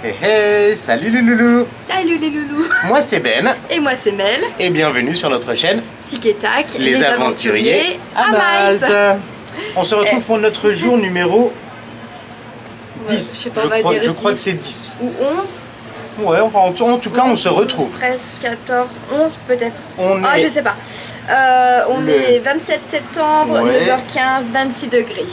Hey hey, salut les loulous. Salut les loulous. Moi c'est Ben. Et moi c'est Mel. Et bienvenue sur notre chaîne Tic et Tac, les aventuriers à Malte. On se retrouve pour notre jour numéro 10. Je sais pas, on va dire je crois 10. que c'est 10. Ou 11. Ouais, enfin, en tout cas on se retrouve. 13, 14, 11 peut-être. On Ah est... je sais pas. On est 27 septembre, Ouais. 9h15, 26 degrés.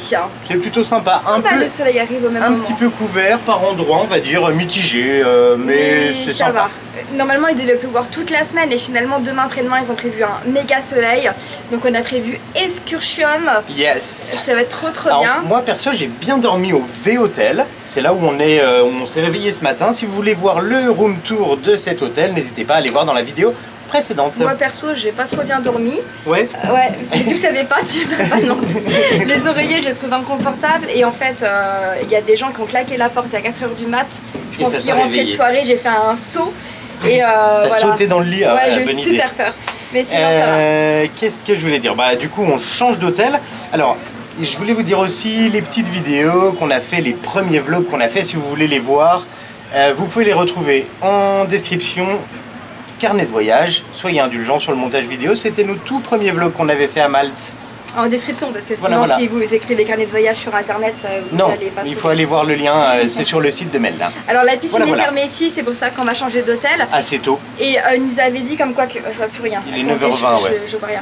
C'est plutôt sympa. Le soleil arrive au même un moment. petit peu couvert par endroits, on va dire mitigé, mais c'est ça sympa. va. Normalement il devait pleuvoir toute la semaine et finalement demain après-demain ils ont prévu un méga soleil. Donc on a prévu excursion. Yes. Ça va être trop Alors, bien. moi perso j'ai bien dormi au V-Hotel. C'est là où on s'est réveillé ce matin. Si vous voulez voir le room tour de cet hôtel, n'hésitez pas à aller voir dans la vidéo précédente. Moi perso j'ai pas trop bien dormi. Ouais. Ouais, parce que tu le savais pas, tu m'as pas demandé. Les oreillers je les trouve inconfortables et en fait il y a des gens qui ont claqué la porte à 4h du mat. Je pense qu'ils rentraient de soirée, j'ai fait un saut. Et t'as voilà. sauté dans le lit. Ouais, j'ai eu super peur. Mais sinon ça va. Qu'est-ce que je voulais dire? Bah du coup on change d'hôtel. Alors je voulais vous dire aussi les petites vidéos qu'on a fait, les premiers vlogs qu'on a fait, si vous voulez les voir. Vous pouvez les retrouver en description. Carnet de voyage, soyez indulgents sur le montage vidéo, c'était nos tout premiers vlogs qu'on avait fait à Malte. En description, parce que sinon si vous écrivez carnet de voyage sur internet, vous non, allez pas il faut aller voir le lien, c'est sur le site de Mel là. Alors la piscine est fermée ici, c'est pour ça qu'on va changer d'hôtel. Assez tôt. Et ils nous avaient dit comme quoi que... je vois plus rien. Il est 9h20, ouais. Je vois rien.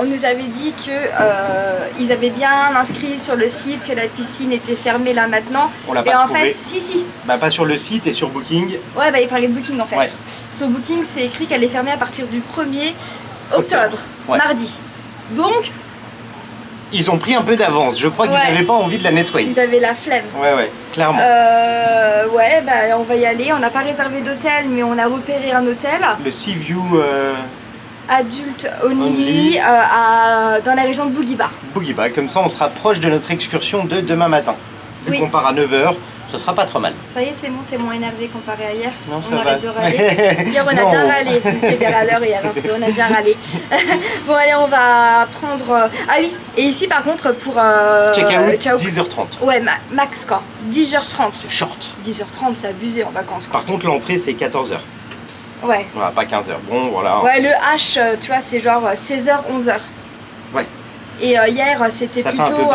On nous avait dit que ils avaient bien inscrit sur le site que la piscine était fermée là maintenant. On l'a pas trouvé. Et en fait, si. Bah pas sur le site et sur Booking. Ouais, bah il parlait de Booking en fait. Ouais. Sur Booking, c'est écrit qu'elle est fermée à partir du 1er octobre, ouais. mardi. Donc... Ils ont pris un peu d'avance, je crois qu'ils n'avaient pas envie de la nettoyer. Ils avaient la flemme. Ouais, clairement. Ouais, bah on va y aller. On n'a pas réservé d'hôtel, mais on a repéré un hôtel. Le Sea View... Adulte only, dans la région de Bougiba. Bougiba, comme ça on sera proche de notre excursion de demain matin. Vu qu'on part à 9h, ce sera pas trop mal. Ça y est, c'est bon, t'es moins énervé comparé à hier. Non, on arrête de râler. Hier, on a bien râlé. T'étais râleur hier, on a bien râlé. Bon, allez, on va prendre... Ah oui, et ici, par contre, pour... Check-out, 10h30. Ouais, max, quoi. 10h30. C'est short. 10h30, c'est abusé en vacances, quoi. Par contre, l'entrée, c'est 14h. Ouais. Voilà, pas 15h. Bon, voilà. Ouais, le H, tu vois, c'est genre 16h, 11h. Ouais. Et hier, c'était plutôt...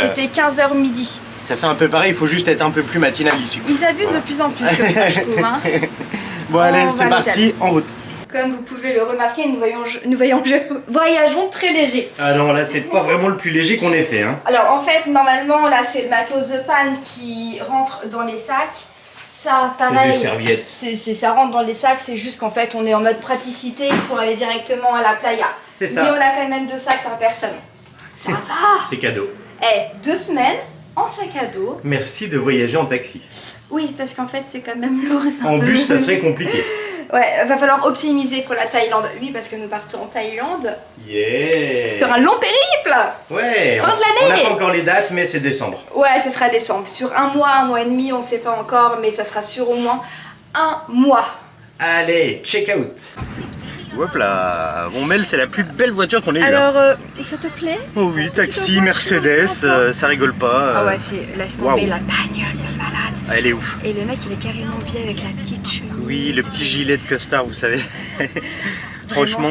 c'était 15h midi. Ça fait un peu pareil, il faut juste être un peu plus matinal ici. Ils abusent de plus en plus sur ça, je trouve. Hein. Bon, allez, c'est parti, en route. Comme vous pouvez le remarquer, nous voyageons très léger. Ah non, là, c'est pas vraiment le plus léger qu'on ait fait. Hein. Alors, en fait, normalement, là, c'est le matos de panne qui rentre dans les sacs. Ça, pareil, c'est des serviettes. Ça rentre dans les sacs, c'est juste qu'en fait, on est en mode praticité pour aller directement à la playa. C'est ça. Mais on a quand même 2 sacs par personne. Ça va. C'est cadeau. 2 semaines en sac à dos. Merci de voyager en taxi. Oui, parce qu'en fait, c'est quand même lourd. En bus, ça serait compliqué. Ouais, va falloir optimiser pour la Thaïlande. Oui, parce que nous partons en Thaïlande. Yeah. Sur un long périple. Ouais. Fin de l'année. On n'a pas encore les dates, mais c'est décembre. Ouais, ce sera décembre. Sur un mois et demi, on sait pas encore, mais ça sera sur au moins un mois. Allez, check out. Hop là, bon Mel, c'est la plus belle voiture qu'on ait eue. Alors, ça te plaît? Oh oui, taxi, Mercedes, ça rigole pas. Ah ouais, laisse tomber la bagnole de malade. Ah, elle est ouf. Et le mec, il est carrément bien avec la petite chemise. Oui, le petit gilet de costard, vous savez. Franchement,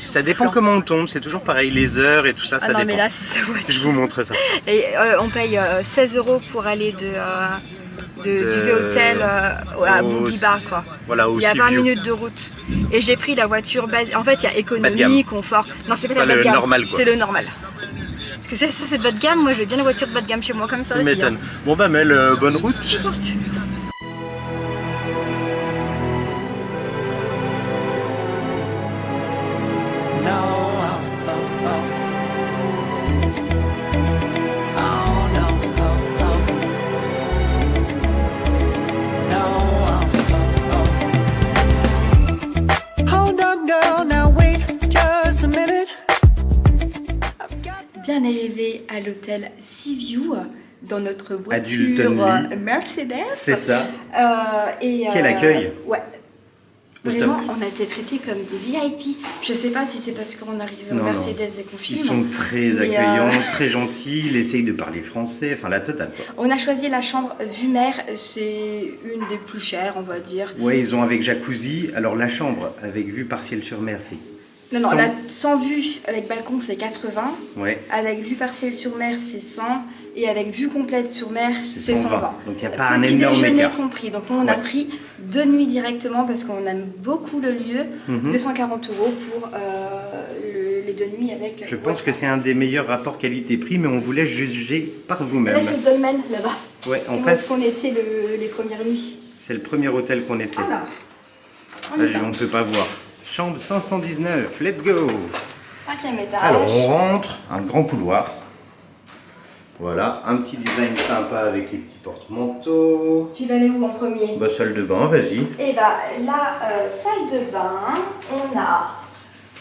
ça dépend comment on tombe, c'est toujours pareil, les heures et tout ça, ça dépend. Mais là, c'est sa voiture. Je vous montre ça. Et on paye 16 € pour aller du V-Hotel à Bougiba, quoi. Voilà, il y a 20 minutes de route. Et j'ai pris la voiture basique. En fait, il y a économie, confort. Non, c'est pas la bas de gamme. Normal, c'est le normal. Parce que ça, c'est bas de gamme. Moi, je veux bien une voiture bas de gamme chez moi, comme ça aussi. M'étonne. Bon, bah, Mel, bonne route. Bien arrivé à l'hôtel Sea View dans notre Adulte voiture only. Mercedes. C'est ça. Quel accueil. Ouais. Vraiment, on a été traités comme des VIP. Je sais pas si c'est parce qu'on arrive au Mercedes et qu'on filme. Ils sont très accueillants, très gentils, ils essayent de parler français, enfin la totale quoi. On a choisi la chambre vue mer, c'est une des plus chères on va dire. Ouais, ils ont avec jacuzzi, alors la chambre avec vue partielle sur mer c'est... Non, la sans vue avec balcon c'est 80, ouais. Avec vue partielle sur mer c'est 100 et avec vue complète sur mer c'est 120. Donc il n'y a pas un énorme écart. Compris, donc on a pris 2 nuits directement parce qu'on aime beaucoup le lieu, 240 € pour les 2 nuits avec... Je pense que c'est un des meilleurs rapports qualité-prix, mais on vous laisse juger par vous-même. Là c'est le dolmen là-bas, ouais, c'est où est-ce qu'on était les premières nuits. C'est le premier hôtel qu'on ait fait. Voilà. On ne peut pas voir. Chambre 519, let's go. 5e étage. Alors on rentre, un grand couloir. Voilà, un petit design sympa avec les petits porte-manteaux. Tu vas aller où en premier? Bah salle de bain, vas-y. Et bah la salle de bain, on a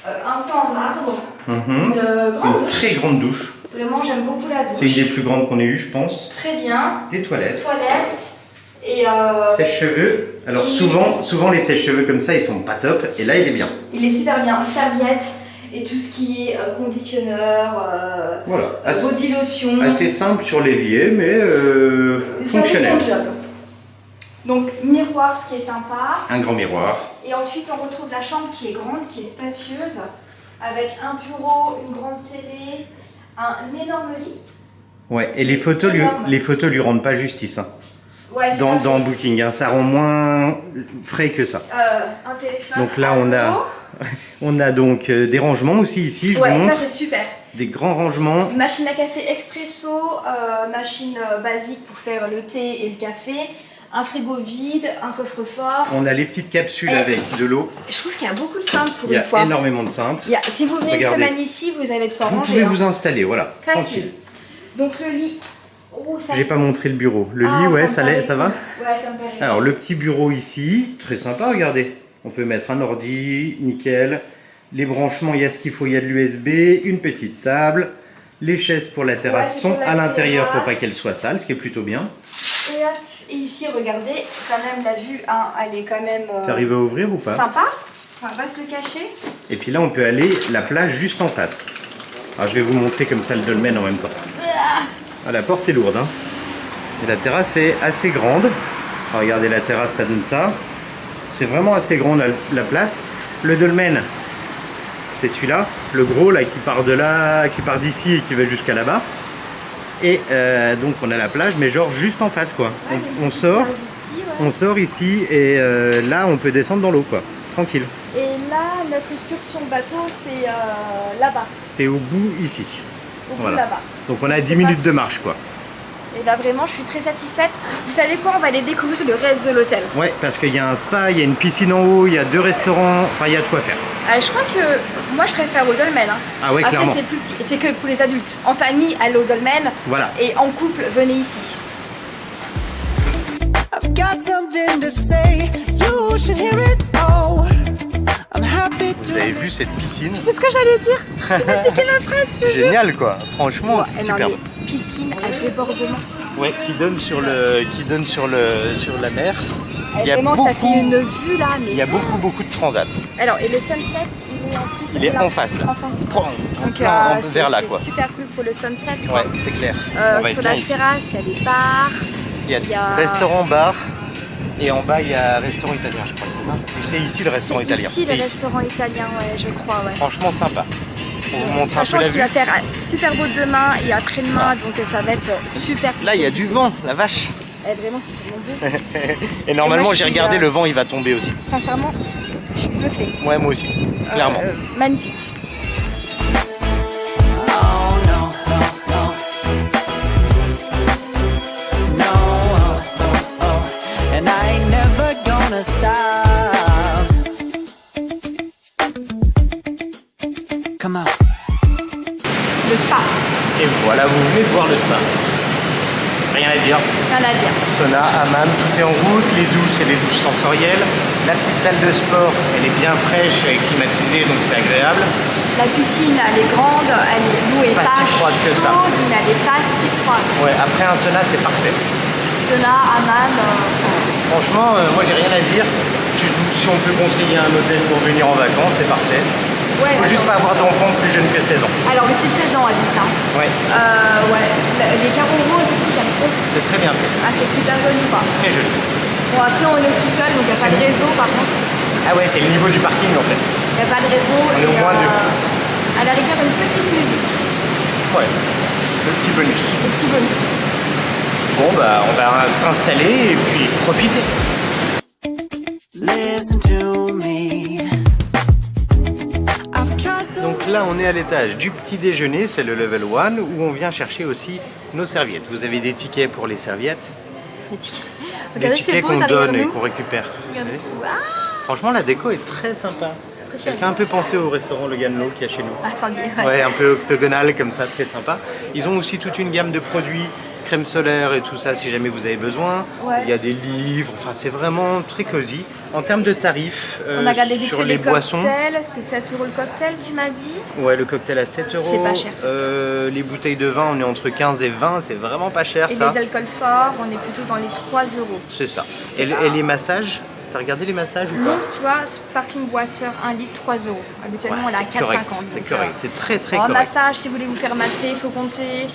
un peu en marbre, une grande douche. Très grande douche. Vraiment j'aime beaucoup la douche. C'est une des plus grandes qu'on ait eues je pense. Très bien. Les toilettes. Et sèche-cheveux. Alors souvent les sèche-cheveux comme ça ils sont pas top et là il est bien. Il est super bien. Serviette et tout ce qui est conditionneur, voilà. body lotion. Assez simple sur l'évier mais fonctionnel. Job. Donc miroir, ce qui est sympa. Un grand miroir. Et ensuite on retrouve la chambre qui est grande, qui est spacieuse, avec un bureau, une grande télé, un énorme lit. Ouais, et les photos lui rendent pas justice. Hein. Ouais, dans Booking, hein, ça rend moins frais que ça. Un téléphone. Donc là on a donc des rangements aussi ici. Je vous montre. Ça c'est super. Des grands rangements. Machine à café expresso, machine basique pour faire le thé et le café, un frigo vide, un coffre-fort. On a les petites capsules avec de l'eau. Je trouve qu'il y a beaucoup de cintres pour une fois. Il y a énormément de cintres. Si vous venez une semaine ici, vous avez de quoi ranger. Vous pouvez vous installer, voilà. Facile. Tranquille. Donc le lit. J'ai pas montré le bureau. Le lit, ouais, ça va? Ouais, ça me paraît. Alors le petit bureau ici, très sympa, regardez. On peut mettre un ordi, nickel. Les branchements, il y a ce qu'il faut, il y a de l'USB, une petite table. Les chaises pour la terrasse sont à l'intérieur pour pas qu'elles soient sales, ce qui est plutôt bien. Et hop, et ici, regardez, quand même la vue, hein, elle est quand même... Tu arrives à ouvrir ou pas? Sympa. On va se le cacher. Et puis là, on peut aller la plage juste en face. Alors je vais vous montrer comme ça le dolmen en même temps. Ah, la porte est lourde, hein. Et la terrasse est assez grande. Alors, regardez la terrasse, ça donne ça. C'est vraiment assez grand la place. Le dolmen, c'est celui-là, le gros là qui part de là, qui part d'ici et qui va jusqu'à là-bas. Et donc on a la plage, mais genre juste en face quoi. Ouais, on sort ici et là on peut descendre dans l'eau quoi, tranquille. Et là, notre excursion bateau, c'est là-bas. C'est au bout ici. Au bout là-bas. Donc on a 10 minutes de marche quoi. Et là vraiment je suis très satisfaite. Vous savez quoi, on va aller découvrir le reste de l'hôtel. Ouais, parce qu'il y a un spa, il y a une piscine en haut, il y a 2 restaurants, enfin il y a de quoi faire. Je crois que moi je préfère au dolmen. Hein. Ah ouais, clairement. Après c'est plus petit, c'est que pour les adultes. En famille, allez au dolmen. Voilà. Et en couple, venez ici. I've got something to say, you should hear it all. I'm happy to... Vous avez vu cette piscine? C'est ce que j'allais dire. Tu m'as piqué ma phrase, je te jure. Génial quoi, franchement superbe. Piscine à débordement. Ouais, qui donne sur la mer. Vraiment, ça fait une vue là, mais... Il y a beaucoup de transats. Alors, et le sunset, il est en plus... Il est en face là. En face. Donc vers là quoi. C'est super cool pour le sunset. Ouais, c'est clair. Sur la terrasse, il y a des bars. Il y a restaurant, bar. Et en bas, il y a restaurant italien, je crois, c'est ça? C'est ici le restaurant italien. C'est ici le restaurant italien, ouais, je crois, ouais. Franchement sympa. On vous montre un peu la vue. Sachant qu'il va faire super beau demain et après-demain, donc ça va être super. Là, il y a du vent, la vache. Vraiment, c'est vraiment beau. Et normalement, j'ai regardé, le vent, il va tomber aussi. Sincèrement, je suis bluffée. Ouais, moi aussi, clairement. Magnifique. Stop. Come on. Le spa. Et voilà, vous venez de voir le spa. Rien à dire. Rien à dire. Sauna, hammam, tout est en route. Les douches, c'est des douches sensorielles. La petite salle de sport, elle est bien fraîche, elle est climatisée, donc c'est agréable. La piscine, elle est grande, l'eau est pas si froide que ça. Elle n'est pas si froide. Ouais, après un sauna, c'est parfait. Sauna, hammam. Franchement, moi j'ai rien à dire. si on peut conseiller un hôtel pour venir en vacances, c'est parfait. Ouais, Faut juste pas avoir d'enfants plus jeunes que 16 ans. Alors, mais c'est 16 ans adulte. Hein. Ouais. Ouais. Les carreaux roses et tout, j'aime trop. C'est très bien fait. Ah, c'est super joli, quoi. Très joli. Bon, après, on est au sous-sol, donc il n'y a pas de réseau, par contre. Ah ouais, c'est le niveau du parking en fait. Il n'y a pas de réseau. On est au moins deux. À la rigueur, une petite musique. Ouais. Le petit bonus. Le petit bonus. Bon, bah, on va s'installer et puis profiter. Listen to me. I've tried so Donc là, on est à l'étage du petit déjeuner, c'est le level 1, où on vient chercher aussi nos serviettes. Vous avez des tickets pour les serviettes, Les tickets. des Regardez, c'est tickets beau qu'on derrière donne et nous. qu'on récupère. Regardez. Vous voyez. Ah, Franchement, la déco est très sympa. très Elle chéri. fait un peu penser au restaurant Le Ganelot qu'il y a chez nous. Ah, sans dire. Ouais, un peu octogonal comme ça, très sympa. Ils ont aussi toute une gamme de produits, crème solaire et tout ça si jamais vous avez besoin. Ouais. Il y a des livres, enfin c'est vraiment très cosy. En termes de tarifs, On a regardé vite sur fait les les boissons, cocktails, c'est 7 € le cocktail, tu m'as dit. ouais, le cocktail à 7 euros. C'est pas cher, ça. Les bouteilles de vin, on est entre 15 et 20, c'est vraiment pas cher Et ça. les alcools forts, on est plutôt dans les 3 €. C'est ça. Et les massages, t'as regardé les massages ou pas? L'autre, tu vois, sparkling water, 1 litre, 3 €. Habituellement, Ouais, on est à c'est correct, 4,50 €. c'est correct, c'est très très En correct. massage, si vous voulez vous faire masser, il faut compter.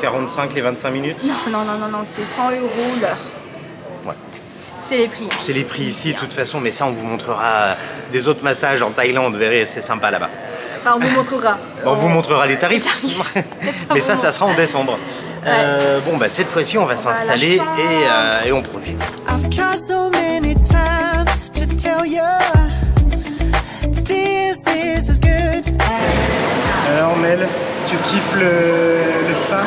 45 les 25 minutes. Non, c'est 100 € l'heure. Ouais. C'est les prix. Hein. C'est les prix ici de toute façon, mais ça on vous montrera des autres massages en Thaïlande, vous verrez, c'est sympa là-bas. Enfin, on vous montrera. On vous montrera les tarifs, mais ça sera en décembre. Bon, bah cette fois-ci on va s'installer et on profite. I've tried so many times to tell you this is as good as. Alors Mel, tu kiffes le spa?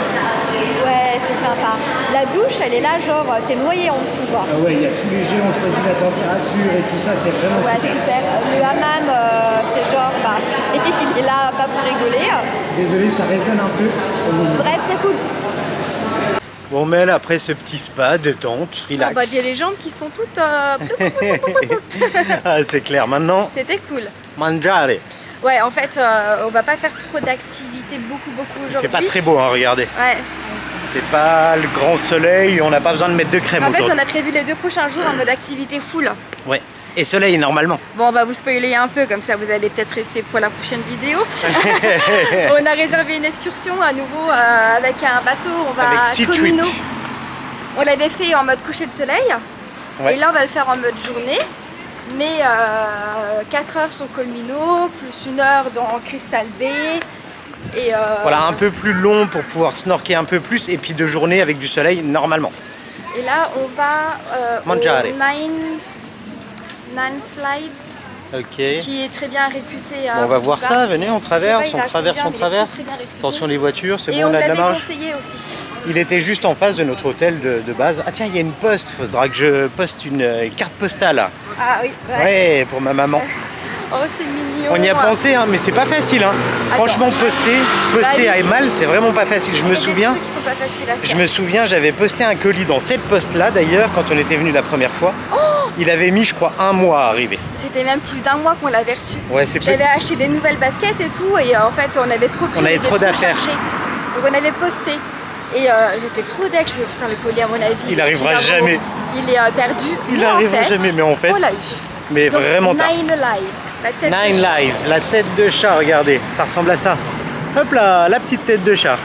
Ouais, c'est sympa. La douche, elle est là, genre, t'es noyé en dessous, quoi. Ah ouais, il y a tous les jeux, on choisit la température et tout ça, c'est vraiment Ouais, super. Le hammam, c'est genre, bah, il est là, pas pour rigoler. Désolé, ça résonne un peu. Bref, c'est cool. Bon Mel, après ce petit spa, détente, relax. Ah bah, il y a les jambes qui sont toutes... Ah, c'est clair, maintenant, C'était cool. mangiare. Ouais, en fait, on va pas faire trop d'activités, beaucoup aujourd'hui. C'est pas très beau, hein, regardez. Ouais. C'est pas le grand soleil, on n'a pas besoin de mettre de crème En fait, autour. on a prévu les 2 prochains jours en mode activité full. Ouais. Et soleil normalement. Bon, on va vous spoiler un peu, comme ça vous allez peut-être rester pour la prochaine vidéo. On a réservé une excursion à nouveau avec un bateau, on va Avec à Sea Comino. Trip. On l'avait fait en mode coucher de soleil, Ouais. et là on va le faire en mode journée. Mais 4 heures sur Comino, plus 1 heure dans Crystal Bay. Et Voilà, un peu plus long pour pouvoir snorker un peu plus et puis de journée avec du soleil normalement. Et là on va Mangiare. au Nine Slides, Ok. qui est très bien réputé. Bon, on va voir ça, venez, on traverse, on traverse, on traverse. Très bien réputé. Attention les voitures, c'est Et bon, on on a de la l'avait marge. conseillé aussi. Il était juste en face de notre hôtel de base. Ah tiens, il y a une poste, faudra que je poste une carte postale. Ah oui, ouais. Ouais, pour ma maman. Oh, c'est mignon. On y a pensé, hein, mais c'est pas facile. Hein. Franchement, poster Bah oui. à Malte, c'est vraiment pas facile. Je me souviens. Qui sont pas faciles à faire. Je me souviens, j'avais posté un colis dans cette poste-là d'ailleurs quand on était venu la première fois. Il avait mis, je crois, 1 mois à arriver. C'était même plus d'1 mois qu'on l'avait reçu. Ouais, c'est J'avais acheté des nouvelles baskets et tout, et en fait, on avait trop pris. On avait il était trop d'affaires. chargé. Donc on avait posté. Et j'étais trop deck, je me dis, putain, le colis, à mon avis. Il arrivera a jamais. vraiment- Il est perdu. Il Mais en arrivera fait, jamais, mais en fait, on l'a eu. Mais Donc, vraiment tard. 9 lives. La tête de Nine chat. Lives, la tête de chat, regardez, ça ressemble à ça. Hop là, la petite tête de chat.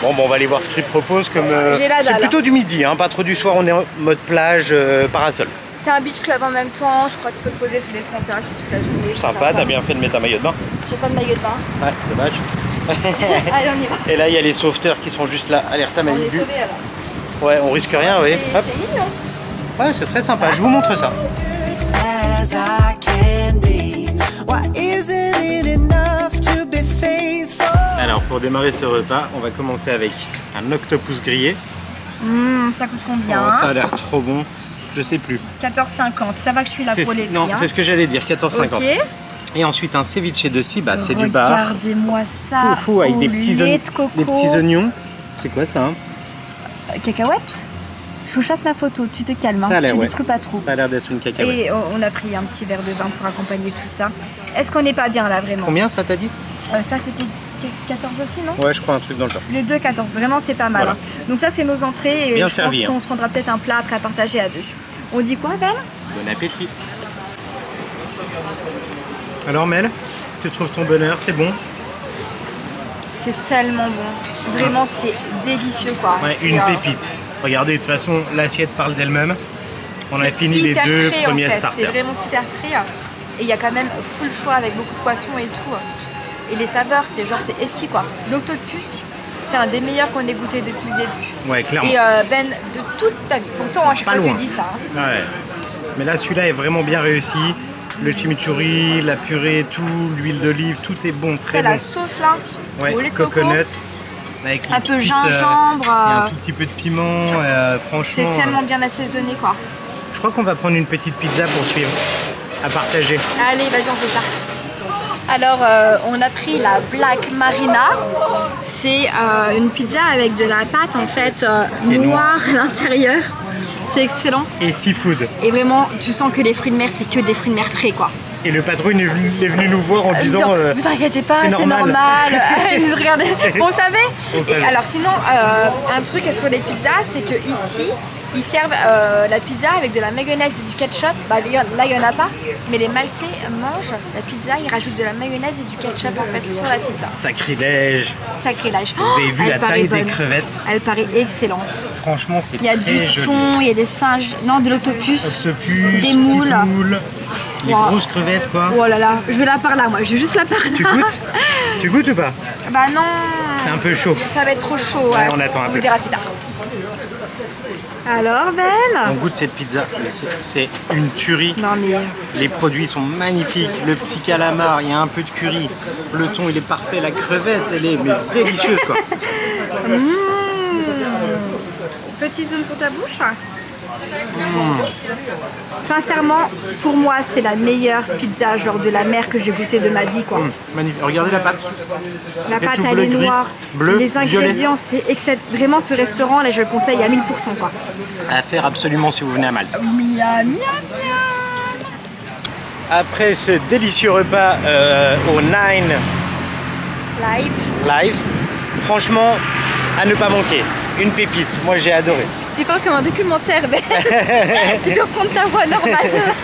Bon, on va aller voir ce qu'il propose comme. J'ai la c'est dalle. plutôt du midi, hein, pas trop du soir, on est en mode plage, parasol. C'est un beach club en même temps, je crois que tu peux te poser sous des transats toute la journée. c'est Sympa, t'as bien fait de mettre un maillot de bain. J'ai pas de maillot de bain. Ouais, dommage. Allez, on y va. Et là, il y a les sauveteurs qui sont juste là, alerta On est Malibu. sauvés alors. Ouais, on risque rien, oui. C'est Hop. c'est mignon. Ouais, c'est très sympa, je vous montre ça. As I can be. Why isn't it enough to be faithful? Alors, pour démarrer ce repas, on va commencer avec un octopus grillé. Ça coûte combien Oh, ça a l'air trop bon. Je sais plus. 14,50. Ça va que je suis là C'est- pour les non, prix, hein. c'est ce que j'allais dire, 14,50. Ok. Et ensuite un ceviche de Siba, c'est du bar. Regardez-moi ça. Fou, avec des au petits, lait de coco. des petits oignons. C'est quoi ça hein? Cacahuètes. Faut que je fasse ma photo. Tu te calmes. Ça a Hein. l'air, Tu ouais. détruis pas trop. Ça a l'air d'être une cacahuète. Et on a pris un petit verre de vin pour accompagner tout ça. Est-ce qu'on n'est pas bien là vraiment? Combien ça t'a dit? Ça c'était 14 aussi, non? Ouais, je crois un truc dans le genre. Les deux 14, vraiment c'est pas mal. Voilà. Hein. Donc ça c'est nos entrées et Bien je servi, pense qu'on se prendra peut-être un plat après à partager à deux. On dit quoi, Ben? Bon appétit. Alors Mel, tu trouves ton bonheur, c'est bon? C'est tellement bon. Vraiment, c'est délicieux quoi. Ouais, une pépite. Regardez, de toute façon, l'assiette parle d'elle-même. On a fini les deux frais, premiers en fait. starters. C'est vraiment super frais. Et il y a quand même full choix avec beaucoup de poissons et tout. Et les saveurs, c'est exquis quoi. L'octopus, c'est un des meilleurs qu'on ait goûté depuis le début. Ouais, clairement. Et Ben, de toute ta vie. Pourtant, à chaque fois, tu dis ça. Hein. Ouais. Mais là, celui-là est vraiment bien réussi. Le chimichurri, la purée, tout, l'huile d'olive, tout est bon, très bon. La sauce là, ouais, au lait de coco. coconut. Avec un peu gingembre. Et un tout petit peu de piment, franchement. C'est tellement bien assaisonné quoi. Je crois qu'on va prendre une petite pizza pour suivre, à partager. Allez, vas-y, on fait ça. Alors, on a pris la Black Marina. C'est une pizza avec de la pâte en fait noire à l'intérieur. C'est excellent. Et seafood. Et vraiment, tu sens que les fruits de mer, c'est que des fruits de mer frais quoi. Et le patron est venu nous voir en disant vous inquiétez pas, c'est normal. Il nous regardait. On savait. Et alors sinon, un truc sur les pizzas, c'est que ici, ils servent la pizza avec de la mayonnaise et du ketchup. Bah, là, il n'y en a pas. Mais les Maltais mangent la pizza, ils rajoutent de la mayonnaise et du ketchup en fait sur la pizza. Sacrilège. Sacrilège. Vous avez vu la taille des crevettes? Elle paraît excellente. Franchement, c'est très joli. Il y a du thon, il y a des singes, non, de l'autopus, des moules. Les wow. grosses crevettes quoi. Oh là là, je vais la par là moi, je vais juste la par là. Tu goûtes? Tu goûtes ou pas? Bah non. C'est un peu chaud. Ça va être trop chaud. Ouais. On attend un peu. On vous dira plus tard. Alors Ben, on goûte cette pizza, c'est une tuerie. Non mais... Les produits sont magnifiques, le petit calamar, il y a un peu de curry, le thon il est parfait, la crevette elle est délicieuse quoi. Petit zoom sur ta bouche. Sincèrement, pour moi, c'est la meilleure pizza genre de la mer que j'ai goûté de ma vie quoi. Magnifique. Regardez la pâte. La pâte elle est noire. Bleu, les ingrédients, c'est vraiment ce restaurant là, je le conseille à 1000% quoi. À faire absolument si vous venez à Malte. Miam, miam, miam. Après ce délicieux repas au Nine Lives, franchement, à ne pas manquer. Une pépite. Moi j'ai adoré. Tu parles comme un documentaire, Ben. Tu peux reprendre ta voix normale.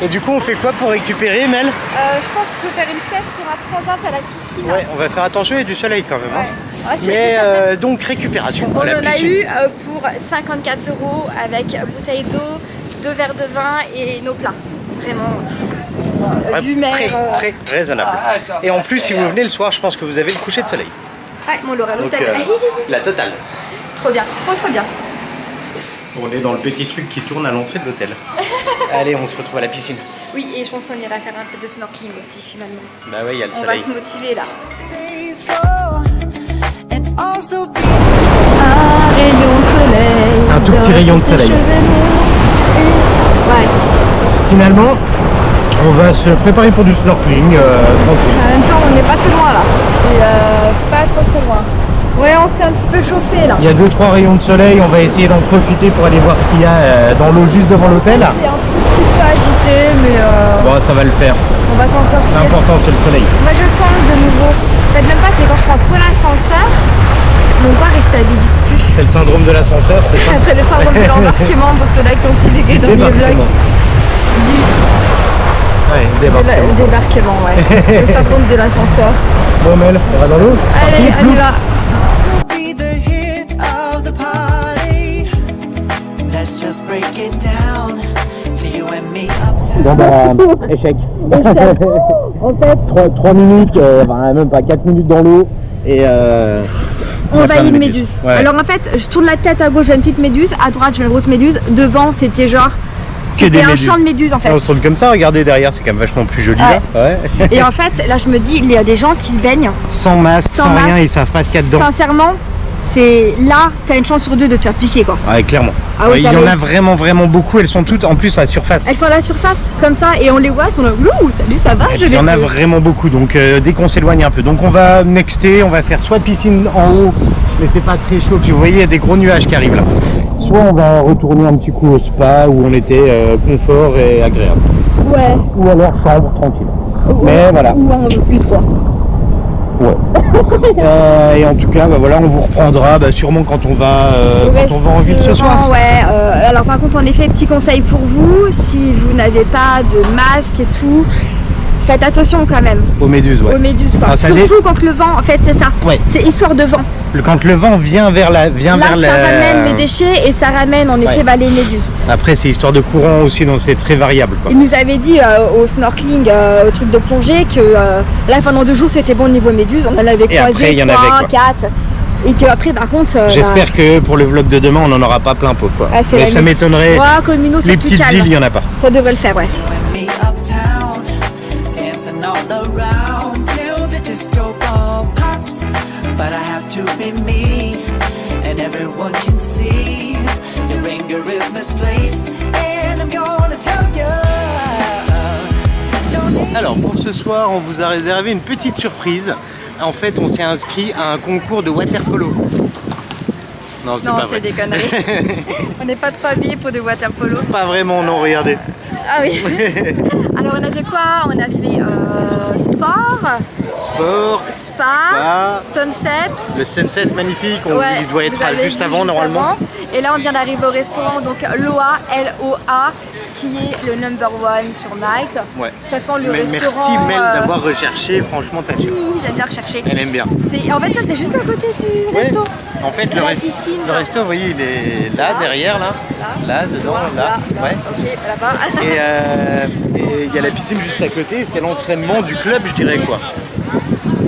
Et du coup, on fait quoi pour récupérer, Mel? Je pense qu'il faut faire une sieste sur un transat à la piscine. Ouais, on va faire attention, il y a du soleil quand même. Ouais. Hein. Mais donc, récupération. On en a eu pour 54 € avec bouteille d'eau, 2 verres de vin et nos plats. Vraiment, vue mer. Très raisonnable. Et en plus, si vous venez le soir, je pense que vous avez le coucher de soleil. Ouais, mon Laura, l'hôtel. La totale. Trop bien, trop bien. On est dans le petit truc qui tourne à l'entrée de l'hôtel. Allez, on se retrouve à la piscine. Oui, et je pense qu'on ira faire un peu de snorkeling aussi finalement. Bah ouais, il y a le soleil. On va se motiver là. Un rayon de soleil. Un tout petit rayon de soleil. Ouais. Finalement, on va se préparer pour du snorkeling tranquille. En même temps, on n'est pas très loin là. C'est pas trop loin. Ouais, on s'est un petit peu chauffé là. Il y a 2-3 rayons de soleil, on va essayer d'en profiter pour aller voir ce qu'il y a dans l'eau juste devant l'hôtel. C'est un petit peu agité, mais bon, ça va le faire. On va s'en sortir. L'important, c'est le soleil. Moi, je tente de nouveau. En fait, même pas, c'est quand je prends trop l'ascenseur, mon corps il stabilise plus. C'est le syndrome de l'ascenseur, c'est ça? C'est le syndrome de l'embarquement pour ceux-là qui ont suivi les derniers vlogs. Ouais, débarquement. Débarquement, ouais. Le syndrome de l'ascenseur. Bon Mel, on va dans l'eau? Allez, on y va. Bon bah, échec. En fait, 3 minutes, enfin même pas 4 minutes dans l'eau et on va une méduse. Ouais. Alors en fait, je tourne la tête à gauche, je vois une petite méduse, à droite, je vois une grosse méduse, devant c'était genre... C'était un champ de méduses en fait. On se tourne comme ça, regardez derrière, c'est quand même vachement plus joli ouais. Là. Ouais. Et en fait, là je me dis, il y a des gens qui se baignent. Sans masque, sans rien, ils savent pas ce qu'il y a dedans. Sincèrement, c'est là, t'as une chance sur 2 de te faire piquer quoi. Ouais, clairement. Ah oui, il y en a vraiment beaucoup, elles sont toutes en plus à la surface. Elles sont à la surface, comme ça, et on les voit, elles sont là, ouh, salut, ça va? Il y en a vraiment beaucoup, donc dès qu'on s'éloigne un peu. Donc on va nexter, on va faire soit piscine en haut, mais c'est pas très chaud, puis vous voyez, il y a des gros nuages qui arrivent là. Soit on va retourner un petit coup au spa où on était confort et agréable. Ouais. Ou alors chambre tranquille. Mais voilà. Ou en U3. Ouais. Et en tout cas, bah, voilà, on vous reprendra sûrement quand on va en ville ce soir. Ouais. Alors par contre, en effet, petit conseil pour vous, si vous n'avez pas de masque et tout, faites attention quand même Aux méduses, ouais. aux méduses quoi. Ah, ça Surtout quand le vent, en fait c'est ça. Ouais. C'est histoire de vent. Quand le vent vient vers la... Là ça ramène les déchets et ça ramène en effet les méduses. Après c'est histoire de courant aussi, donc c'est très variable quoi. Il nous avait dit au snorkeling, au truc de plongée, que là pendant 2 jours c'était bon au niveau méduses. On en avait Et croisé après, il y en 3, avait, quoi. 4. Et qu'après par contre... J'espère que pour le vlog de demain on n'en aura pas plein pot quoi. Ah, Mais ça m'étonnerait. Ouais, Comino, c'est Les plus petites calme. îles, il n'y en a pas. Ça devrait le faire, ouais. Me uptown, dancing all around till the disco ball pops. But I have to be me, and everyone can see your anger is misplaced, and I'm gonna tell you. Alors pour ce soir on vous a réservé une petite surprise. En fait on s'est inscrit à un concours de water polo. Non c'est Non, pas c'est vrai. des conneries. On n'est pas trop habillés pour des water polo. Pas vraiment non, regardez. Ah oui. Alors on a fait quoi? On a fait sport, Sport, spa, sunset. le sunset magnifique, Ouais, il doit être vous avez juste vu avant normalement. avant. Et là on vient d'arriver au restaurant, donc Loa, L-O-A, qui est le number 1 sur Night. Ouais. Ça sent le Mais restaurant. merci Mel d'avoir recherché, franchement t'as su. Oui, j'aime bien rechercher. Elle aime bien. En fait ça c'est juste à côté du Ouais. resto. En fait La piscine, le resto, vous voyez, il est là, derrière, là, dedans, là, ouais. Ok, là-bas. Et il y a la piscine juste à côté, c'est l'entraînement du club, je dirais quoi.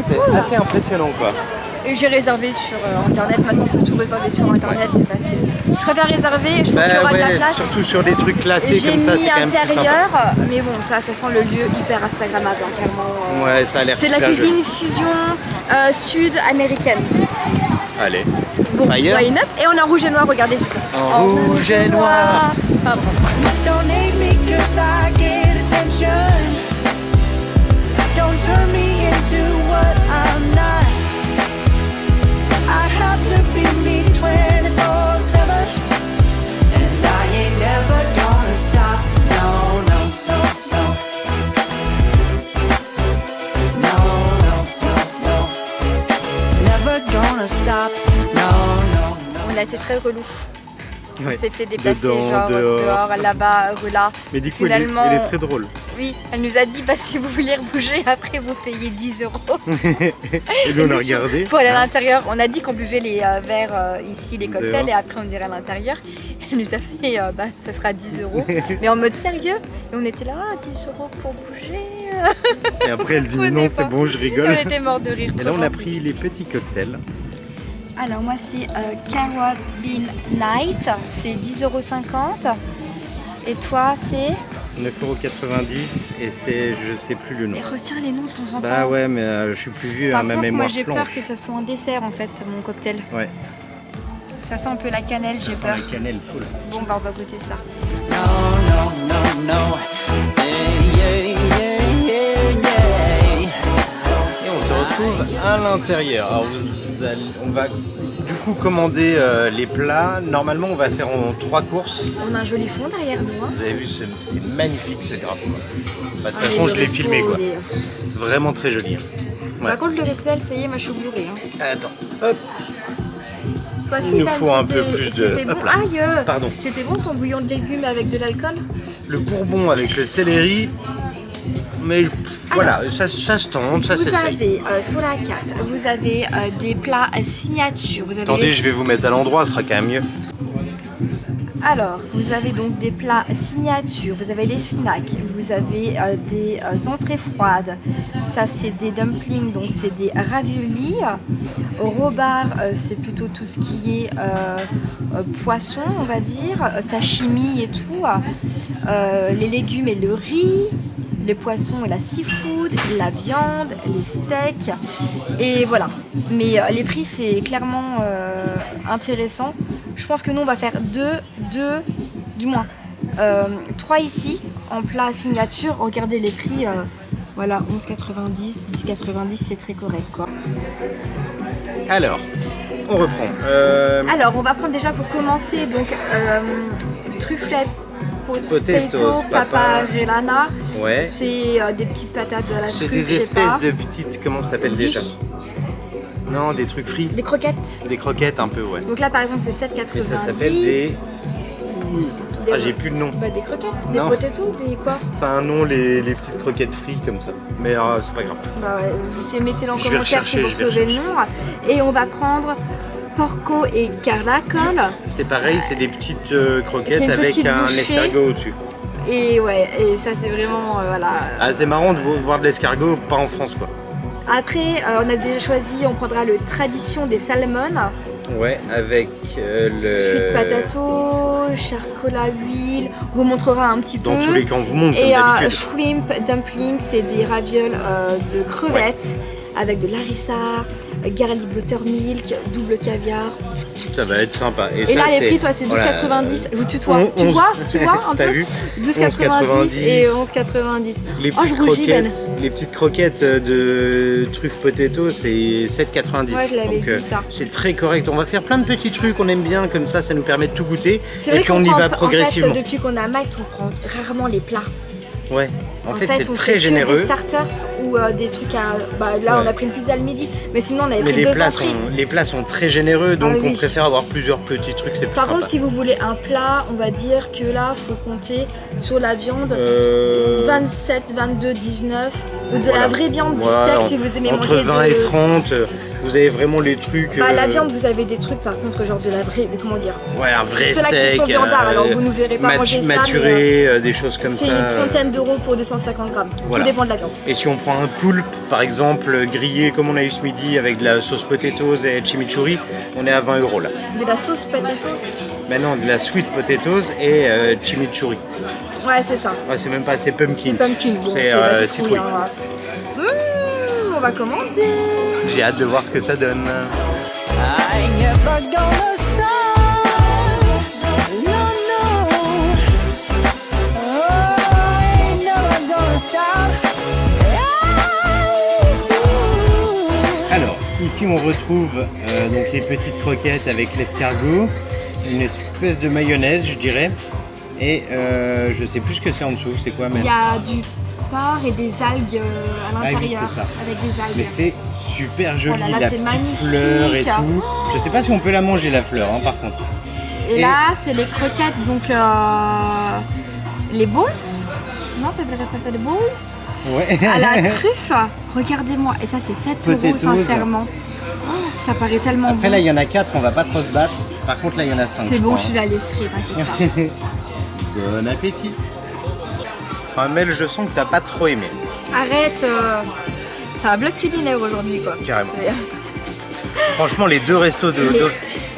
C'est assez impressionnant quoi. Et j'ai réservé sur internet, maintenant on peut tout réserver sur internet, c'est facile. Je préfère réserver, je pense qu'il y aura de la place. Surtout sur des trucs classés J'ai comme ça, c'est mis quand même plus sympa. intérieur, mais bon, ça sent le lieu hyper instagrammable, hein, clairement. Ouais, ça a l'air C'est de la super cuisine joli. fusion sud-américaine. Allez. Bon, Fire. why not? Et on a rouge et noir, regardez ce soir. En rouge et noir. Pardon. Don't hate me 'cause I get attention. Don't turn me into what I'm not. I have to be me 24/7, and I ain't never gonna stop. No, no, no, no. No, no, no, no. Never gonna stop. No, no, no. On a été très relou. Ouais. On s'est fait déplacer Dedans, genre dehors, là-bas, là. Mais du coup, Finalement, elle est très drôle. Oui, elle nous a dit bah, si vous voulez bouger, après vous payez 10 €. Et nous, on a regardé. Pour aller à l'intérieur, on a dit qu'on buvait les verres ici, les cocktails, Dehors. et après on irait à l'intérieur. Elle nous a fait bah, ça sera 10 €, mais en mode sérieux. Et on était là, 10 € pour bouger. Et après, elle dit mais non, Comprenez c'est pas. bon, je rigole. On était morts de rire. Et là, on a pris les petits cocktails. Alors moi c'est Caribbean Night, c'est 10,50 €. Et toi c'est... 9,90 € et c'est, je sais plus le nom. Et retiens les noms de temps en temps. Bah ouais, mais je suis plus vieux, Par hein, ma contre, moi mémoire j'ai peur flanche. que ça soit un dessert en fait, mon cocktail. Ouais, Ça sent un peu la cannelle, j'ai ça sent peur. la cannelle full. Bon bah on va goûter ça. No, no, no, no. Yeah, yeah, yeah, yeah, yeah. Et on se retrouve à l'intérieur. Alors on va du coup commander les plats. Normalement on va faire en 3 courses. On a un joli fond derrière nous. Hein. Vous avez vu, c'est magnifique ce graphe. Bah, de toute Ah, façon mais je le l'ai resto, filmé quoi. il est- Vraiment très joli. hein. Ouais. Par contre le cocktail, ça y est, moi je suis bourrée. Hein. Attends, hop. Toi Il aussi, nous Dan, faut un peu c'était- plus de- C'était bon. hop là. Aïe Pardon. C'était bon ton bouillon de légumes avec de l'alcool? Le bourbon avec le céleri. Mais voilà, ça se tente, ça Vous s'essaye. avez sur la carte, vous avez des plats signature. Vous avez Attendez, les- je vais vous mettre à l'endroit, ce sera quand même mieux. Alors, vous avez donc des plats signature, vous avez des snacks, vous avez des entrées froides. Ça, c'est des dumplings, donc c'est des raviolis. Au robar, c'est plutôt tout ce qui est poisson, on va dire, sashimi et tout. Les légumes et le riz. Les poissons et la seafood, la viande, les steaks, et voilà. Mais les prix, c'est clairement intéressant. Je pense que nous, on va faire du moins 3 ici, en plat signature. Regardez les prix, voilà, 11,90, 10,90, c'est très correct, quoi. Alors, on reprend. Alors, on va prendre déjà pour commencer, donc, trufflettes, Potatoes, paparellana. Ouais. C'est des petites patates de la C'est truffe, des je sais espèces pas. de petites, comment ça s'appelle déjà? Biches. Non, des trucs frits. Des croquettes. Des croquettes un peu, ouais. Donc là, par exemple, c'est Et 7,90. ça s'appelle des... Ah, j'ai plus le nom. Bah des croquettes, Non. des potatoes, des quoi? Ça a un nom, les petites croquettes frites comme ça. Mais c'est pas grave. Bah ouais, mettez-le en Je vais commentaire si rechercher, vous je vais trouvez le nom. Et on va prendre porco et caracol. C'est pareil, c'est des petites C'est croquettes une avec petite un bouchée. escargot au-dessus. Et ouais, et ça c'est vraiment voilà. Ah, c'est marrant de voir de l'escargot, pas en France quoi. Après, on a déjà choisi, on prendra le tradition des salmon. Ouais, avec Sweet le... potato, charcoal à huile, on vous montrera un petit peu. Dans tous les cas, on vous montre Et comme d'habitude. shrimp dumpling, c'est des ravioles de crevettes avec de larissa, garlic buttermilk, double caviar. Ça va être sympa. Et ça, là, les c'est- prix, toi, c'est 12,90. voilà. Je vous tutoie. Tu vois un T'as peu vu 12,90 et 11,90. Les Oh, petites, je rougis, Ben. les petites croquettes de truffes potato, c'est 7,90. Ouais, je l'avais Donc, dit, ça. c'est très correct. On va faire plein de petits trucs qu'on aime bien, comme ça nous permet de tout goûter. C'est Et vrai puis on qu'on y prend, va en progressivement. fait, depuis qu'on a Malte, on prend rarement les plats. Ouais, en fait, c'est on très fait généreux. Que des starters ou des trucs à. Bah, là, Ouais. on a pris une pizza le midi, mais sinon, on avait Mais pris les 200 plats, frites. les plats sont très généreux, donc Ah oui. on préfère avoir plusieurs petits trucs, c'est plus Par sympa. contre, si vous voulez un plat, on va dire que là, faut compter sur la viande 27, 22, 19, ou de voilà. la vraie viande du Voilà, steak si vous aimez entre manger 20 de... et 30, vous avez vraiment les trucs... Bah, la viande, vous avez des trucs par contre, genre de la vraie, mais comment dire, Ouais, un vrai ceux-là steak, qui sont viandards, alors vous nous verrez pas manger ça, maturé, des choses comme c'est ça. une trentaine d'euros pour 250 grammes. Voilà. Tout dépend de la viande. Et si on prend un poulpe, par exemple, grillé comme on a eu ce midi avec de la sauce potatoes et chimichurri, on est à 20 € là. De la sauce potatoes. Maintenant, de la sweet potatoes et chimichurri. Ouais, c'est ça. Ouais, c'est même pas, c'est pumpkin. C'est pumpkin, bon, C'est la citrouille. hein. On va commenter. J'ai hâte de voir ce que ça donne. I ain't never gonna stop. No, no. Oh, I ain't never gonna stop. Alors, ici on retrouve donc les petites croquettes avec l'escargot, une espèce de mayonnaise, je dirais, et je sais plus ce que c'est en dessous. C'est quoi même? Il y a du porc et des algues à oui, l'intérieur. c'est ça. Avec des algues. Mais c'est super joli, Oh là là, la c'est petite magnifique. fleur et tout. Je sais pas si on peut la manger la fleur, hein, par contre. Et là, c'est les croquettes, donc les balls. Non, tu n'appellerais pas ça des balls? Ouais. À la truffe. Regardez-moi. Et ça, c'est 7 € Potatoes. sincèrement. Oh, ça paraît tellement Après bon. là il y en a 4, on va pas trop se battre. Par contre là il y en a 5. C'est bon, je suis la laisserie, t'inquiète Bon appétit. Enfin, Mel, je sens que t'as pas trop aimé. pas. Arrête. C'est un bloc culinaire aujourd'hui, quoi. Carrément. C'est- Franchement les deux restos Les-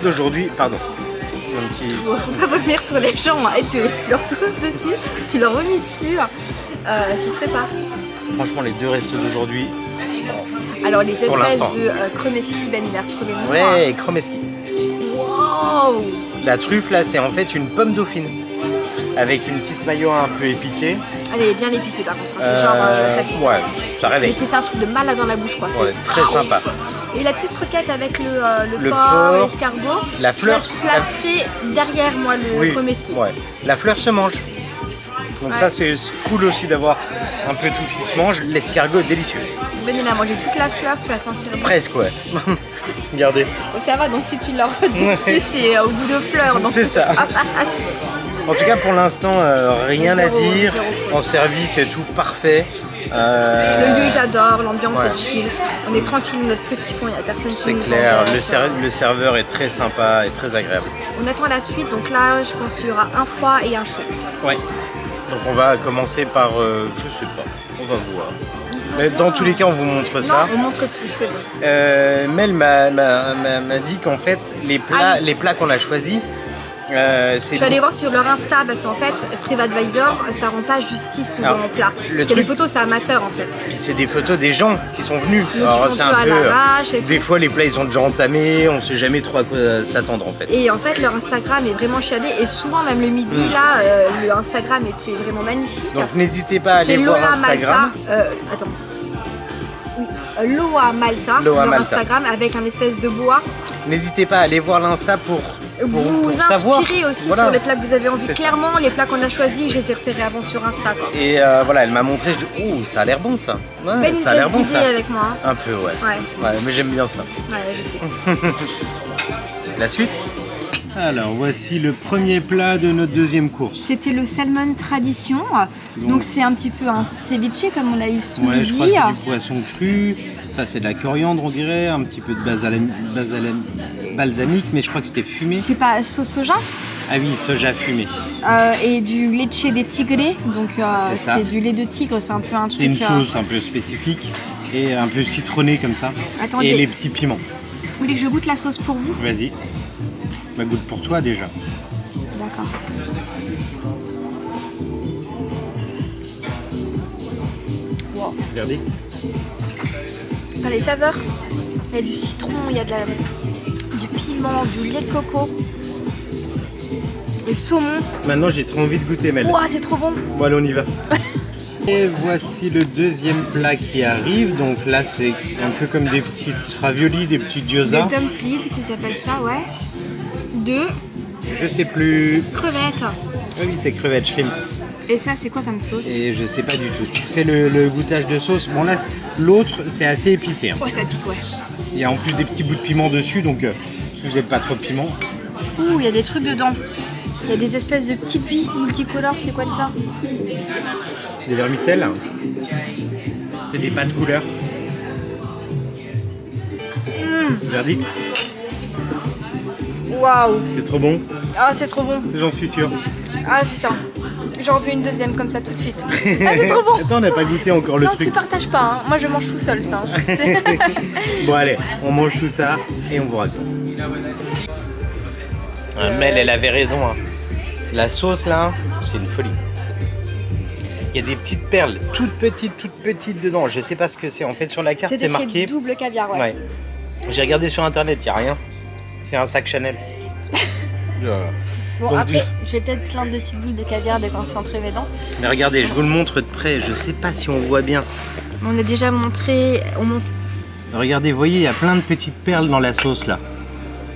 d'aujourd'hui, pardon. Un petit... Faut pas vomir sur les gens, hein. Et tu leur tousses dessus, tu leur vomis dessus. Ça se fait pas. Franchement les deux restos d'aujourd'hui. Alors les Pour espèces l'instant. de Kremeski, Ben il a retrouvé le nom. Ouais, Kromeski. Wow. La truffe là c'est en fait une pomme dauphine. Avec une petite mayo un peu épicée. Elle est bien épicée par contre, hein. C'est genre ça pique. Ouais, ça Mais réveille. c'est un truc de malade dans la bouche quoi. Ouais, C'est- très sympa. Et la petite croquette avec le Le porc, porc, l'escargot. la fleur, Je placerai derrière moi le Kremeski. ouais. La fleur se mange. Donc Ouais. ça c'est cool aussi d'avoir un peu tout qui se mange. L'escargot est délicieux. Ben il a mangé toute la fleur, tu vas sentir bon. Presque ouais. Regardez. Oh, ça va, donc si tu leur dessus, c'est au goût de fleurs. donc C'est ça. En tout cas pour l'instant rien à Zéro, dire. zéro faute. En service c'est tout parfait. Le lieu j'adore, l'ambiance Ouais. est chill. On est tranquille dans notre petit coin, il n'y a personne qui C'est nous clair. embête. Le serveur est très sympa et très agréable. On attend la suite, donc là je pense qu'il y aura un froid et un chaud. Ouais. Donc on va commencer par, je sais pas, on va voir. Mais dans tous les cas, on vous montre ça. Non, on montre plus, c'est bon. Mel m'a dit qu'en fait, les Ah oui. plats qu'on a choisis, Je c'est suis allée voir sur leur Insta parce qu'en fait, TripAdvisor, ça rend pas justice souvent Alors, en plat. le Parce que les truc- photos, c'est amateur en fait. puis c'est des photos des gens qui sont venus. Donc, Alors ils font c'est tout un à peu, l'arrache et des tout. fois les plats ils sont déjà entamés, on sait jamais trop à quoi s'attendre en fait. Et en fait, leur Instagram est vraiment chiadé. Et souvent, même le midi, là, le Instagram était vraiment magnifique. Donc n'hésitez pas à C'est aller voir Loa Instagram. Malta. Attends. Oui, Loa Malta, Loa leur Malta. Instagram avec un espèce de bois. N'hésitez pas à aller voir l'Insta pour Vous savoir. inspirez aussi Voilà. sur les plats que vous avez envie. C'est ça. Clairement, les plats qu'on a choisis, je les ai repérés avant sur Insta. Quoi. Et voilà, elle m'a montré, je dis, oh ça a l'air bon ça. Ouais, Ben, il ça a se l'air laisse bon guider ça. avec moi. Hein. Un peu ouais. Ouais, Ouais, mais j'aime bien ça. ouais, je sais. La suite? Alors, voici le premier plat de notre deuxième course. C'était le salmon tradition. Donc c'est un petit peu un ceviche comme on l'a eu ce Ouais, midi. je crois que c'est du poisson cru. Ça, c'est de la coriandre, on dirait. Un petit peu de balsamique, mais je crois que c'était fumé. C'est pas sauce soja. Ah oui, soja fumé. Et du leche des tigres. Donc C'est ça. c'est du lait de tigre. C'est un peu un truc. C'est une sauce un peu spécifique et un peu citronnée comme ça. Attendez. Et les petits piments. Vous voulez que je goûte la sauce pour vous? Vas-y. Bah, goûte pour toi déjà. D'accord. Wow. Verdict. Enfin, les saveurs, il y a du citron, il y a du piment, du lait de coco, le saumon. Maintenant, j'ai trop envie de goûter, Mel. Ouah, c'est trop bon. Bon, allez, on y va. Et voici le deuxième plat qui arrive. Donc là, c'est un peu comme des petites raviolis, des petits gyoza. Des dumplings qui s'appellent ça, ouais. De Je sais plus. crevettes. Ah oui, c'est crevettes shrimp. Et ça, c'est quoi comme sauce? Et je sais pas du tout. Tu fais le goûtage de sauce. Bon, là, l'autre, c'est assez épicé. Hein. Ouais, ça pique, ouais. Il y a en plus des petits bouts de piment dessus. Donc, si vous n'êtes pas trop de piment. Ouh, il y a des trucs dedans. Il y a des espèces de petites billes multicolores. C'est quoi de ça? Des vermicelles. C'est des pâtes couleur. Verdict. Waouh. C'est trop bon. Ah, c'est trop bon. J'en suis sûr. Ah, putain. J'en veux une deuxième comme ça tout de suite. Ah, c'est trop bon. Attends, on n'a pas goûté encore le Non, truc. tu partages pas. Hein. Moi, je mange tout seul, ça. Bon, allez, on mange tout ça et on vous raconte. Mel, elle avait raison. Hein. La sauce, là, c'est une folie. Il y a des petites perles, toutes petites dedans. Je sais pas ce que c'est. En fait, sur la carte, c'est marqué. Double caviar, ouais. Ouais. J'ai regardé sur internet, il n'y a rien. C'est un sac Chanel. Bon, Donc, après, je vais peut-être plein de petites boules de caviar de concentrer mes dents. Mais regardez, je vous le montre de près. Je sais pas si on voit bien. On a déjà montré. Regardez, vous voyez, il y a plein de petites perles dans la sauce là.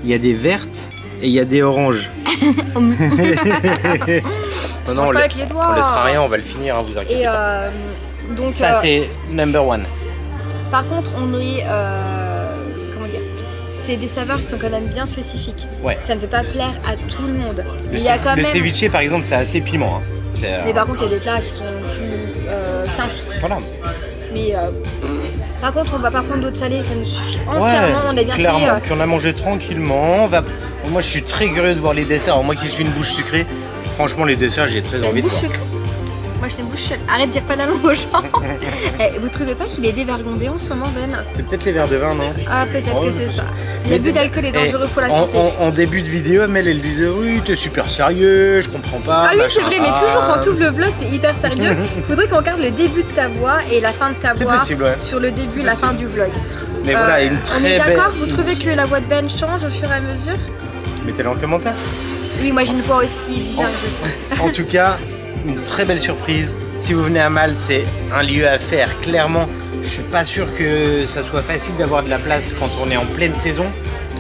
Il y a des vertes et il y a des oranges. Non, Mange pas avec les doigts. on laissera rien, on va le finir, hein, vous inquiétez Et pas. donc. Ça, c'est number one. Par contre, on est. Comment dire? C'est des saveurs qui sont quand même bien spécifiques. Ouais. Ça ne peut pas plaire à tout le monde. Il y a quand Le même. ceviche, par exemple, c'est assez piment. Hein. Mais par contre, il y a des plats qui sont plus simples. Voilà. Mais par contre, on va pas prendre d'autres salés, ça nous suffit entièrement. Ouais, On a bien clairement. pris. Puis on a mangé tranquillement. Moi, je suis très curieux de voir les desserts. Alors, moi qui suis une bouche sucrée, franchement, les desserts, j'ai très envie de voir. Moi, j'ai une bouche sucrée. Arrête de dire pas la langue aux gens. Eh, vous trouvez pas qu'il est dévergondé en ce moment, Ben? C'est peut-être les verres de vin, non? Ah, peut-être que c'est ça. Mais L'abus d'alcool est dangereux pour la santé. En début de vidéo, Mel, elle disait oui, t'es super sérieux, je comprends pas. Ah oui, machin. c'est vrai, mais toujours quand tu ouvres le vlog, t'es hyper sérieux. Faudrait qu'on regarde le début de ta voix et la fin de ta voix possible, ouais. sur le début, la fin du vlog. Mais voilà, une très On est belle. d'accord? Vous trouvez que la voix de Ben change au fur et à mesure? Mettez-le en commentaire. Oui, moi j'ai une voix aussi bizarre, je sais. En tout cas, une très belle surprise. Si vous venez à Malte, c'est un lieu à faire. Clairement, je suis pas sûr que ça soit facile d'avoir de la place quand on est en pleine saison.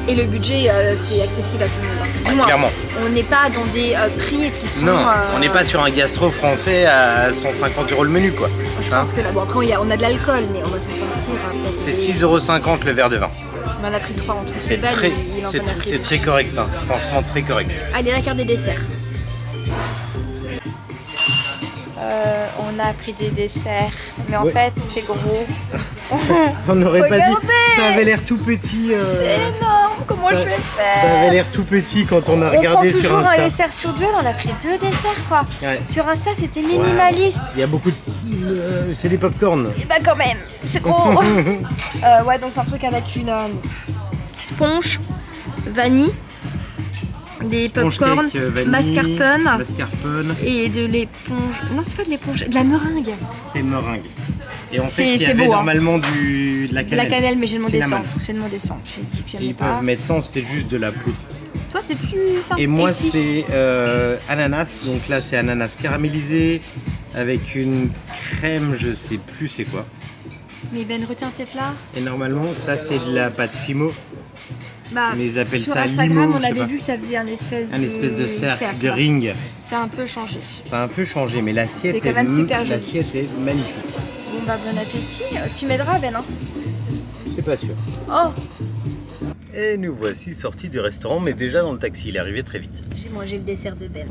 Et le budget, c'est accessible à tout le monde. Hein. Du moins, Clairement. on n'est pas dans des prix qui sont. Non, on n'est pas sur un gastro français à 150 € le menu, quoi. Je pense que là, bon, après, on a de l'alcool, mais on va s'en sortir. Hein, peut-être. C'est 6,50 € le verre de vin. On en a pris 3 en tout. C'est Ben, très, il en a pris c'est deux. très correct, hein. Franchement très correct. Allez, la carte des desserts. On a pris des desserts, mais en Ouais. fait, c'est gros. On n'aurait pas dit. Regardez. Ça avait l'air tout petit. C'est énorme, comment je vais faire? Ça avait l'air tout petit quand on a On regardé prend sur toujours un Insta. dessert sur deux, là, on a pris 2 desserts quoi. Ouais. Sur Insta c'était minimaliste. Il y a beaucoup de. C'est des pop-corn. Et bah quand même, c'est gros. Ouais, donc c'est un truc avec une sponge, vanille, des Sponge pop-corn, cake, vanille, mascarpone. et de l'éponge. Non, c'est pas de l'éponge, de la meringue. C'est meringue. Et en fait, C'est il y avait beau, hein. normalement de la De cannelle. la cannelle, mais j'ai demandé Cinnamon. 100. J'ai demandé 100. J'ai dit que Et j'aimais ils pas. peuvent mettre 100, c'était juste de la poudre. Toi, c'est plus simple. Et moi, Ici. c'est ananas. Donc là, c'est ananas caramélisé avec une crème, je sais plus c'est quoi. Mais Ben, retiens tes plats. Et normalement, ça, c'est de la pâte fimo. Bah, Mais ils appellent sur ça Instagram, limo, on je sais avait pas. vu que ça faisait un espèce De cercle, de hein. ring. Ça a un peu changé. Ça a un peu changé, mais l'assiette C'est quand même super joli. l'assiette est magnifique. Bon bah bon appétit. Tu m'aideras Ben hein? C'est pas sûr. Oh. Et nous voici sortis du restaurant, mais déjà dans le taxi, il est arrivé très vite. J'ai mangé le dessert de Ben.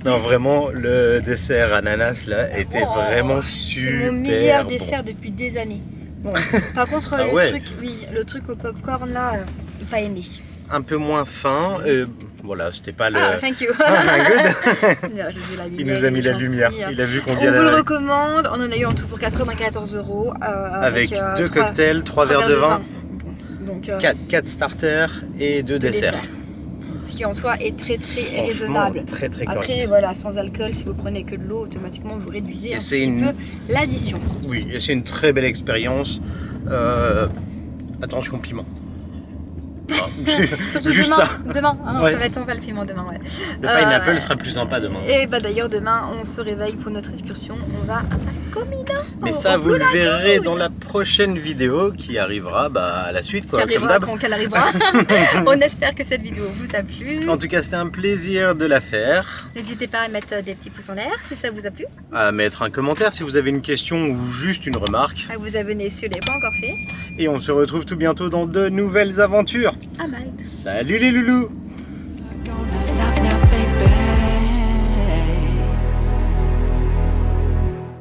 Non, vraiment, le dessert ananas là était vraiment super. C'est mon meilleur bon. dessert depuis des années. Bon, par contre, Ah ouais. le truc au popcorn là, pas aimé. Un peu moins fin, voilà, c'était pas le... Ah, thank you. Good. Non, j'ai vu la Il lumière, nous a mis il est la lumière, gentil. il a vu On combien vous le recommande, on en a eu en tout pour 94 €. avec 2 cocktails, 3 verres de vin, Donc 4 starters et 2 desserts. Ce qui en soi est très Franchement, raisonnable. très correct. Après voilà, sans alcool, si vous prenez que de l'eau, automatiquement vous réduisez Et un c'est petit une- peu l'addition. Oui, et c'est une très belle expérience. Attention piment. Ah, Surtout juste demain, ça. demain. Ah non, Ouais. ça va être sympa le piment demain, ouais. Le pineapple sera plus sympa demain. Et bah d'ailleurs demain on se réveille pour notre excursion, on va à Comida. Mais ça, vous le verrez dans la prochaine vidéo qui arrivera à la suite, quoi, Qui comme arrivera d'hab. quand elle arrivera. On espère que cette vidéo vous a plu. En tout cas, c'était un plaisir de la faire. N'hésitez pas à mettre des petits pouces en l'air si ça vous a plu, À mettre un commentaire si vous avez une question ou juste une remarque. à vous abonner si vous ne l'avez pas encore fait. Et on se retrouve tout bientôt dans de nouvelles aventures. Ah bye. Salut les loulous!